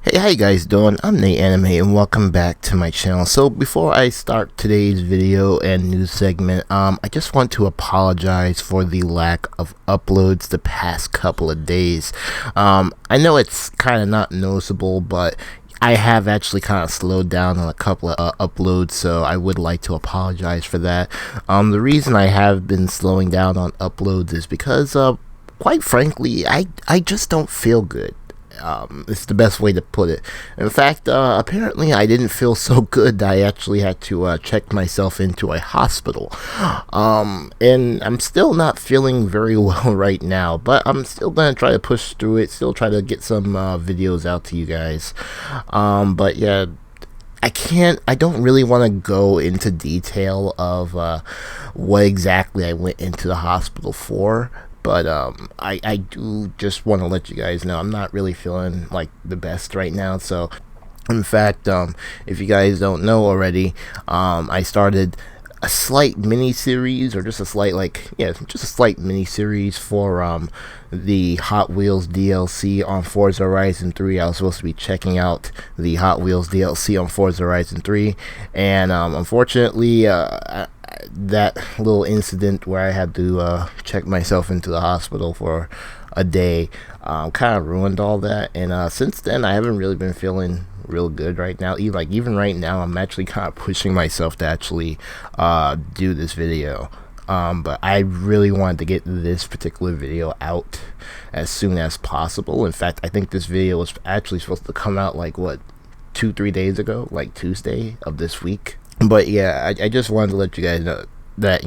Hey, how you guys doing? I'm Nate Anime and welcome back to my channel. So before I start today's video and news segment, I just want to apologize for the lack of uploads the past couple of days. I know it's kind of not noticeable, but I have actually kind of slowed down on a couple of uploads, so I would like to apologize for that. The reason I have been slowing down on uploads is because, quite frankly, I just don't feel good. It's the best way to put it. In fact, apparently I didn't feel so good that I actually had to check myself into a hospital. And I'm still not feeling very well right now, but I'm still going to try to push through it, still try to get some videos out to you guys. But yeah, I don't really want to go into detail of what exactly I went into the hospital for. But I do just want to let you guys know I'm not really feeling like the best right now. So in fact, if you guys don't know already, I started a slight mini series, or just a slight mini series for the Hot Wheels DLC on Forza Horizon 3. I was supposed to be checking out the Hot Wheels DLC on Forza Horizon 3, and unfortunately that little incident where I had to check myself into the hospital for a day kind of ruined all that. And since then I haven't really been feeling real good right now. Even right now I'm actually kind of pushing myself to actually do this video. But I really wanted to get this particular video out as soon as possible. In fact, I think this video was actually supposed to come out like 2-3 days ago, like Tuesday of this week. But yeah, I just wanted to let you guys know that,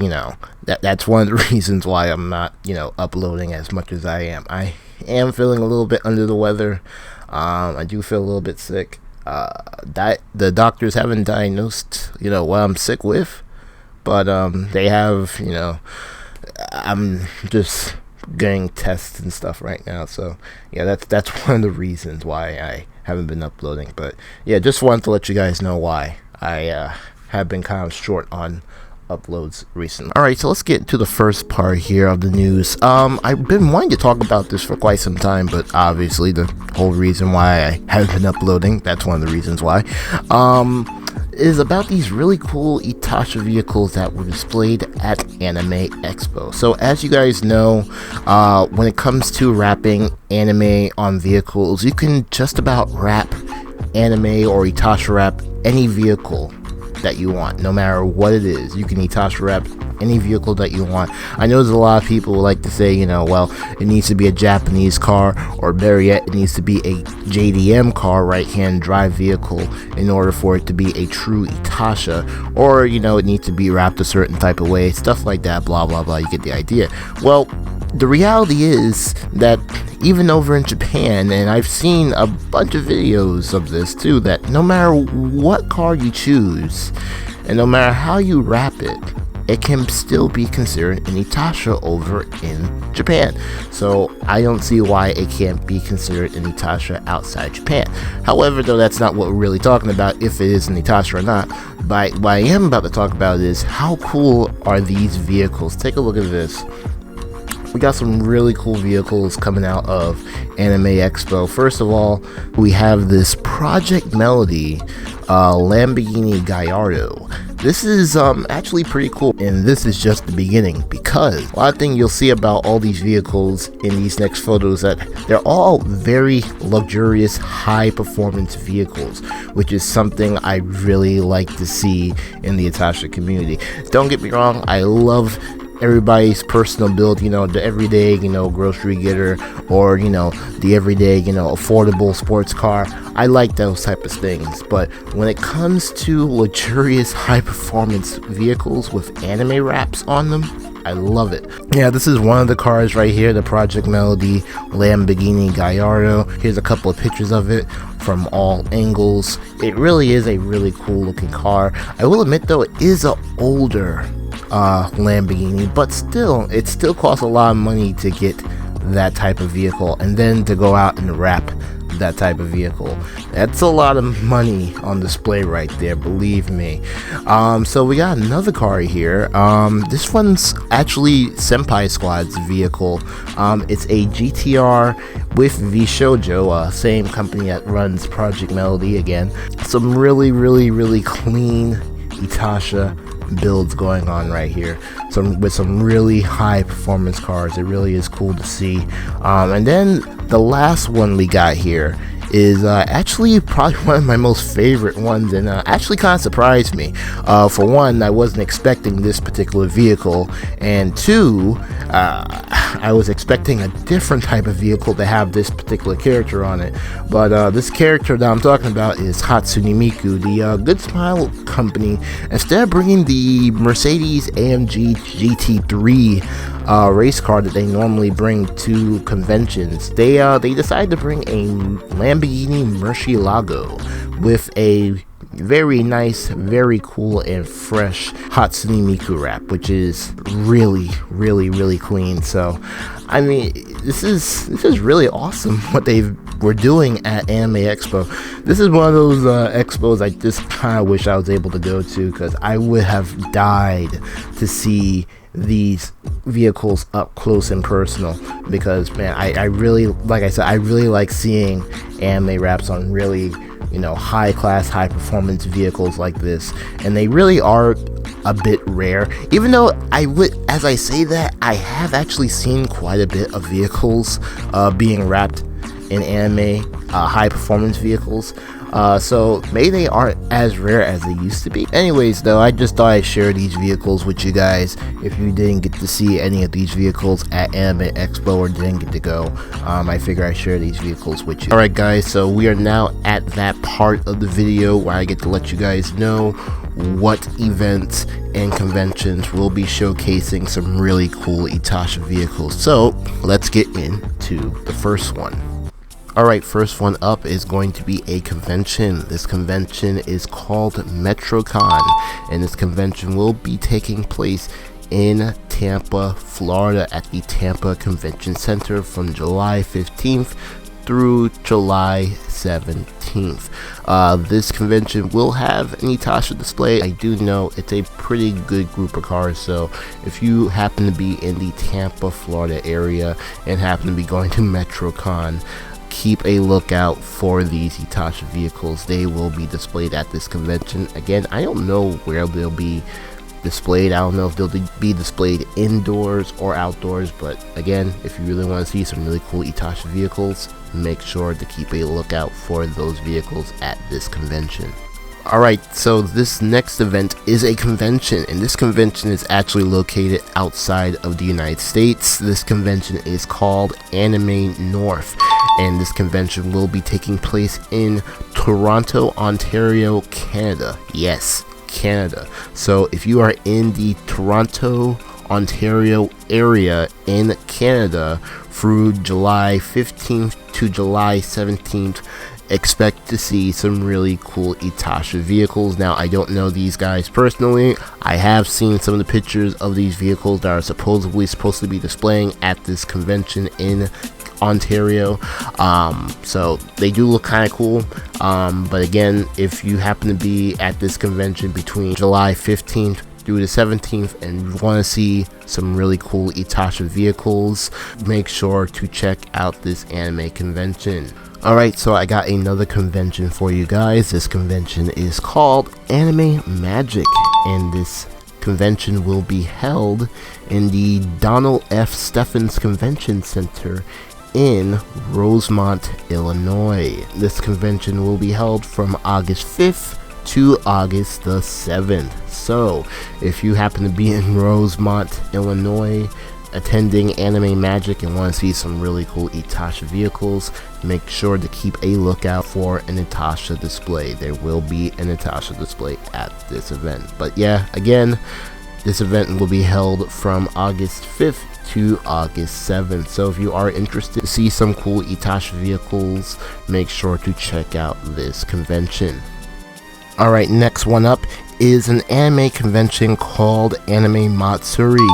that's one of the reasons why I'm not, uploading as much as I am. I am feeling a little bit under the weather. I do feel a little bit sick. The doctors haven't diagnosed, what I'm sick with, but they have, I'm just getting tests and stuff right now. So yeah, that's one of the reasons why I haven't been uploading. But yeah, just wanted to let you guys know why I have been kind of short on uploads recently. Alright, so let's get to the first part here of the news. I've been wanting to talk about this for quite some time, but obviously the whole reason why I haven't been uploading, that's one of the reasons why, is about these really cool Itasha vehicles that were displayed at Anime Expo. So as you guys know, when it comes to wrapping anime on vehicles, you can just about wrap anime or Itasha wrap any vehicle that you want, no matter what it is. You can Itasha wrap any vehicle that you want. I know there's a lot of people who like to say, well, it needs to be a Japanese car, or better yet, it needs to be a JDM car, right-hand drive vehicle, in order for it to be a true Itasha, or it needs to be wrapped a certain type of way, stuff like that, blah blah blah. You get the idea. Well, the reality is that even over in Japan, and I've seen a bunch of videos of this too, that no matter what car you choose and no matter how you wrap it, it can still be considered an Itasha over in Japan. So I don't see why it can't be considered an Itasha outside Japan. However, though, that's not what we're really talking about, if it is an Itasha or not. But what I am about to talk about is how cool are these vehicles. Take a look at this. We got some really cool vehicles coming out of Anime Expo. First of all, we have this Project Melody Lamborghini Gallardo. This is actually pretty cool, and this is just the beginning, because a lot of things you'll see about all these vehicles in these next photos, that they're all very luxurious, high performance vehicles, which is something I really like to see in the Itasha community. Don't get me wrong, I love everybody's personal build, the everyday, grocery getter, or, the everyday, affordable sports car. I like those type of things. But when it comes to luxurious high performance vehicles with anime wraps on them, I love it. Yeah, this is one of the cars right here, the Project Melody Lamborghini Gallardo. Here's a couple of pictures of it from all angles. It really is a really cool looking car. I will admit though, it is an older Lamborghini, but still, it still costs a lot of money to get that type of vehicle, and then to go out and wrap that type of vehicle. That's a lot of money on display right there, believe me. So we got another car here. This one's actually Senpai Squad's vehicle. It's a GTR with VShojo, same company that runs Project Melody again. Some really clean Itasha builds going on right here, with some really high performance cars. It really is cool to see. And then the last one we got here is actually probably one of my most favorite ones, and actually kind of surprised me. For one, I wasn't expecting this particular vehicle, and two, I was expecting a different type of vehicle to have this particular character on it. But this character that I'm talking about is Hatsune Miku, the Good Smile company. Instead of bringing the Mercedes AMG GT3 race car that they normally bring to conventions, they decided to bring a Lamborghini Murcielago with a very nice, very cool and fresh Hatsune Miku wrap, which is really clean. So I mean, this is really awesome what they were doing at Anime Expo. This is one of those expos I just kind of wish I was able to go to, because I would have died to see these vehicles up close and personal, because man, I really, like I said, I really like seeing anime wraps on really, you know, high class, high performance vehicles like this, and they really are a bit rare. Even though as I say that, I have actually seen quite a bit of vehicles being wrapped in anime, high performance vehicles. So maybe they aren't as rare as they used to be. Anyways, though, I just thought I'd share these vehicles with you guys. If you didn't get to see any of these vehicles at Anime Expo or didn't get to go, I figure I'd share these vehicles with you. Alright guys, so we are now at that part of the video where I get to let you guys know what events and conventions will be showcasing some really cool Itasha vehicles. So let's get into the first one. Alright, first one up is going to be a convention. This convention is called Metrocon, and this convention will be taking place in Tampa, Florida at the Tampa Convention Center from July 15th through July 17th. This convention will have an Itasha display. I do know it's a pretty good group of cars, so if you happen to be in the Tampa, Florida area and happen to be going to Metrocon, keep a lookout for these Itasha vehicles. They will be displayed at this convention. Again, I don't know where they'll be displayed. I don't know if they'll be displayed indoors or outdoors, but again, if you really want to see some really cool Itasha vehicles, make sure to keep a lookout for those vehicles at this convention. Alright, so this next event is a convention, and this convention is actually located outside of the United States. This convention is called Anime North, and this convention will be taking place in Toronto, Ontario, Canada. Yes, Canada. So if you are in the Toronto, Ontario area in Canada through July 15th to July 17th, expect to see some really cool Itasha vehicles. Now, I don't know these guys personally. I have seen some of the pictures of these vehicles that are supposedly supposed to be displaying at this convention in Ontario. So they do look kind of cool. But again, if you happen to be at this convention between July 15th through the 17th and want to see some really cool Itasha vehicles, make sure to check out this anime convention. Alright, so I got another convention for you guys. This convention is called Anime Magic, and this convention will be held in the Donald F. Stephens Convention Center in Rosemont, Illinois. This convention will be held from August 5th to August the 7th. So if you happen to be in Rosemont, Illinois, attending Anime Magic and want to see some really cool Itasha vehicles, make sure to keep a lookout for an Itasha display. There will be an Itasha display at this event. But yeah, again, this event will be held from August 5th to August 7th. So if you are interested to see some cool Itasha vehicles, make sure to check out this convention. Alright, next one up is an anime convention called Anime Matsuri.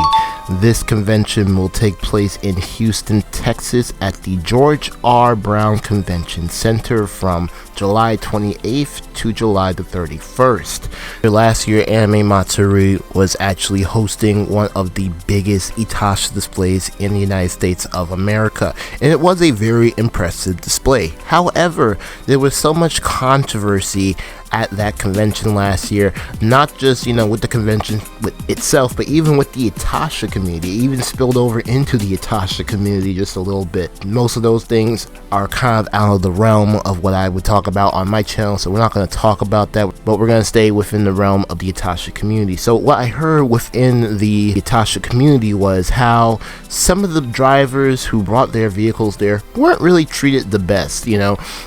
This convention will take place in Houston, Texas at the George R. Brown Convention Center from July 28th to July the 31st. Last year, Anime Matsuri was actually hosting one of the biggest Itasha displays in the United States of America, and it was a very impressive display. However, there was so much controversy at that convention last year, not just with the convention itself, but even with the Itasha community. It even spilled over into the Itasha community just a little bit. Most of those things are kind of out of the realm of what I would talk about on my channel, so we're not going to talk about that, but we're going to stay within the realm of the Itasha community. So what I heard within the Itasha community was how some of the drivers who brought their vehicles there weren't really treated the best.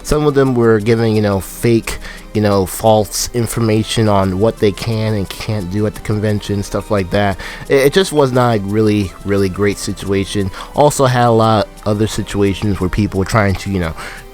Some of them were giving fake false information on what they can and can't do at the convention, stuff like that. It just was not a really great situation. Also had a lot of other situations where people were trying to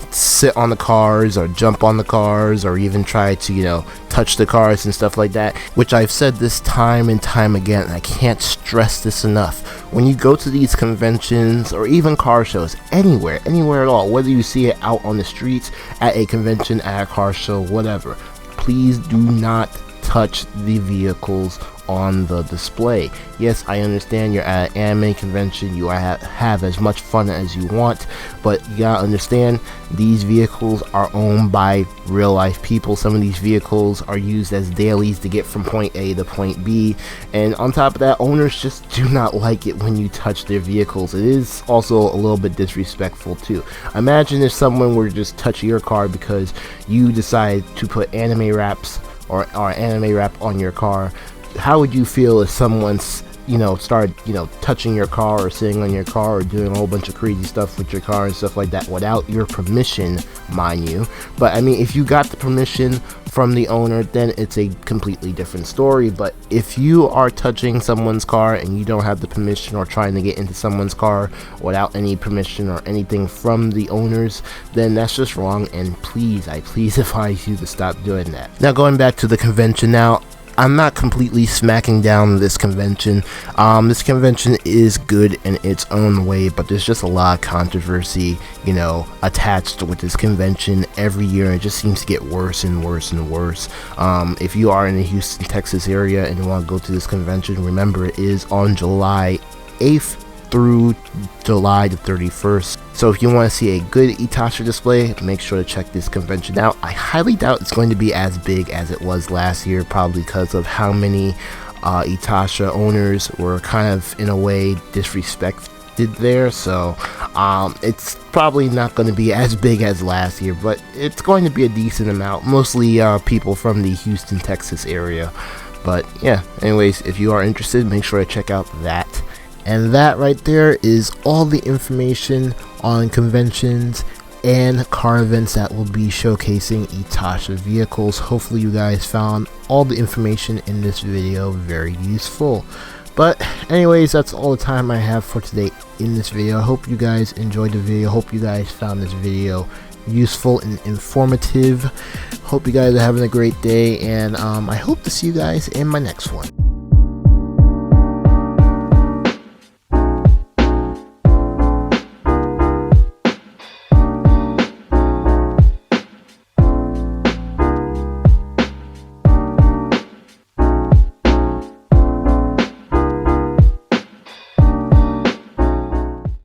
sit on the cars or jump on the cars or even try to touch the cars and stuff like that, which I've said this time and time again, and I can't stress this enough. When you go to these conventions or even car shows, anywhere at all, whether you see it out on the streets, at a convention, at a car show, whatever, please do not touch the vehicles on the display. Yes, I understand you're at an anime convention, you have as much fun as you want, but you gotta understand these vehicles are owned by real life people. Some of these vehicles are used as dailies to get from point A to point B, and on top of that, owners just do not like it when you touch their vehicles. It is also a little bit disrespectful too. Imagine if someone were to just touch your car because you decide to put anime wraps or anime wrap on your car. How would you feel if someone's started touching your car or sitting on your car or doing a whole bunch of crazy stuff with your car and stuff like that without your permission, mind you? But I mean, if you got the permission from the owner, then it's a completely different story. But if you are touching someone's car and you don't have the permission, or trying to get into someone's car without any permission or anything from the owners, then that's just wrong, and I please advise you to stop doing that. Now, going back to the convention now, I'm not completely smacking down this convention. This convention is good in its own way, but there's just a lot of controversy, attached with this convention every year. It just seems to get worse and worse and worse. If you are in the Houston, Texas area and you want to go to this convention, remember it is on July 8th through July the 31st. So if you want to see a good Itasha display, make sure to check this convention out. I highly doubt it's going to be as big as it was last year, probably because of how many Itasha owners were kind of in a way disrespected there. So it's probably not going to be as big as last year, but it's going to be a decent amount, mostly people from the Houston, Texas area. But yeah, anyways, if you are interested, make sure to check out that. And that right there is all the information on conventions and car events that will be showcasing Itasha vehicles. Hopefully you guys found all the information in this video very useful. But anyways, that's all the time I have for today in this video. I hope you guys enjoyed the video. Hope you guys found this video useful and informative. Hope you guys are having a great day, and I hope to see you guys in my next one.